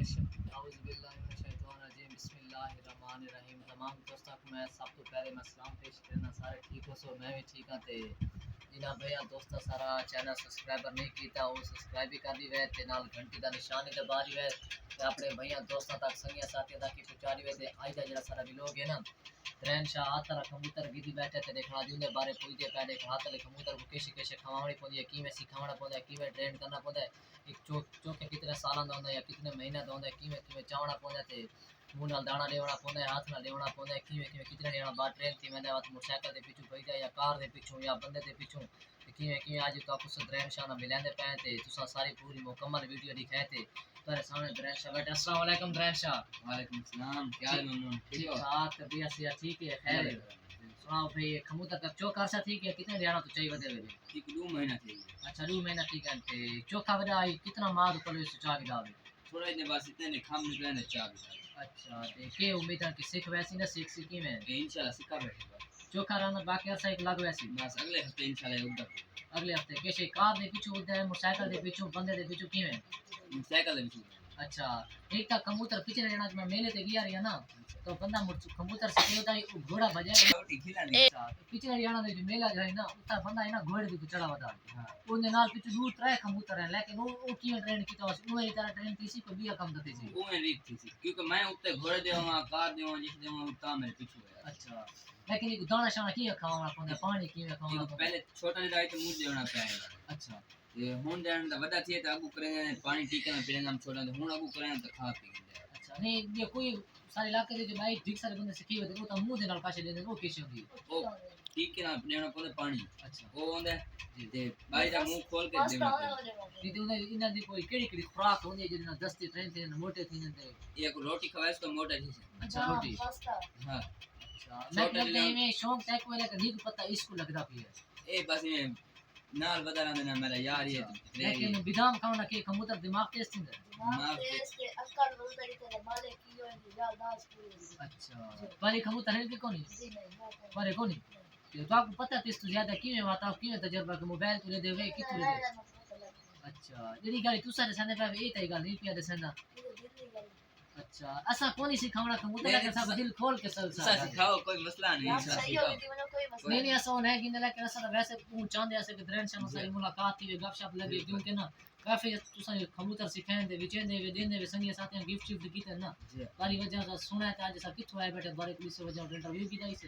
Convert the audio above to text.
बिस्मिल्लाहिर्रहमानिर्रहीम। तमाम दोस्तों को मैं सब तो पहले मैं सलाम पेश करना, सारे ठीक हो सो मैं भी ठीक हाँ। ते जिन्हें भैया दोस्तों सारा चैनल सब्सक्राइबर नहीं किया वो सब्सक्राइब भी कर दी वै ते नाल घंटी का निशान ही दबा दी वै ते अपने भैया दोस्तों तक संगिया साथियों तक पहुंचा दी वै ते आज का जरा सारा व्लॉग है ना त्रैन शाह आतर कबूतर गिदी बैठे थे देखना जुने बारे पूछे पहले हाथ ले कबूतर को कैसे कैसे खवानी पौंदी है किवें सिखावना पौंदा है किवें ट्रेन करना पौंदा है एक चोखे कितने साल का होंगे या कितने महीने का होंगे किवें किवें चावना पौंदा है मुंह नाल दाना लेवना पौंदा है हाथ नाल लेवना पौंदा है किवें किवें कितने लेना बाद ट्रेन थी मैंने मोटरसाइकिल के पीछू पई या कार के पीछू या बंदे के पीछू किवें किवें आज तो आपको त्रैन शाह ना मिलेंदे पे थे तुसा सारी पूरी मुकम्मल वीडियो दिखाए थे तुम्हारे सामने त्रैन शाह बैठे। अस्सलाम वालेकुम त्रैन शाह। वालेकुम सलाम, क्या हाल ममनून? ठीक ठाक तबीयत से ठीक है खैर सुनाओ भाई कबूतर तक चौका सा ठीक है कितने लेना तो चाहिए बदे वे ठीक 2 महीना थी। अच्छा 2 महीना ठीक है ते चौका वदा कितना मार ऊपर से चाह के दावे थोड़ा इतने बस इतने ने खाम निकले ने चाह भी। अच्छा ते के उम्मीद है कि सीख वैसी ना सीख सीखी में इंशाल्लाह सिखा बैठेगा। चौका रहना बाकी ऐसा एक लग वैसी बस अगले हफ्ते इंशाल्लाह उधर अगले हफ्ते कैसे कार दे पीछू उधर मोटरसाइकिल दे पीछू बंदे दे पीछू किवें साइकिल में। अच्छा एक का कबूतर पीछे रहना मैं मेले ते गया रहा ना तो बंदा कबूतर से होता है घोड़ा बजाएगा रोटी खिलानी। पीछे रहना दे मेला जो है ना उतना बंदा है ना घोड़े पे चढ़ा हुआ था उन्हें नाल पीछे दूर त्रै कबूतर है लेकिन वो की ट्रेन की तो वो ही तरह ट्रेन किसी को भी कम देती थी वो में रीत थी क्योंकि मैं उत्ते घोड़े देवा कार देवा जिस देवा उतना मेरे पीछे है। अच्छा लेकिन एक दाना शाना की खावाना पड़ता पानी की खावाना पहले छोटा नहीं था तो मुंह देना पड़ेगा। अच्छा ये हुन देन दा वडा थी तो आगू करेंगे पानी टीके में पीने हम छोड़ा तो हुन आगू करेंगे तो खा पी गए। अच्छा नहीं ये कोई सारे इलाके दे जो भाई ठीक सारे बंदे सिखी होते वो तो मुंह दे नाल काशे देंदे वो कैसे होगी वो टीके ना देना पड़े पानी। अच्छा वो होंदे ते भाई दा मुंह खोल के देना ये तो इना दी कोई केड़ी खुराक होंदी है जिना दस्ती ट्रेन थे मोटे थी ने एक रोटी खवाए तो मोटा थी। अच्छा रोटी हां मैं लगता है में शौक तक वाले का नीक पता इसको लगदा पी है ए बस ये नाल बदला देना मेरा यार ये लेकिन विधान खाना के कबूतर दिमाग तेज थी दिमाग तेज के अक्कल बोलता तेरे माले की हो या दास पूरी। अच्छा पर कबूतर है कि कोनी जी नहीं पर कोनी तो आपको पता है तो ज्यादा किवें वाता किवें तजुर्बा के मोबाइल तुले देवे कि तुले दे अच्छा जेडी गाड़ी तू सारे सने पे ए तई गाल नहीं पिया दे सना अच्छा ऐसा कोनी सिखावना कबूतर का सब दिल खोल के सब सिखाओ कोई मसला नहीं सही हो गई मतलब कोई मसला नहीं ऐसा होना है कि लेकिन ऐसा वैसे तू चाहते ऐसे कि ड्रेन से सारी मुलाकात थी गपशप लगी क्योंकि ना काफी तुसा कबूतर सिखाए दे विचेंदे वे देंदे वे संगी साथियां गिफ्ट शिफ्ट कीते ना बारी वजह से सुना था आज सब किथो आए बैठे बारे पुलिस वजह इंटरव्यू की जाई से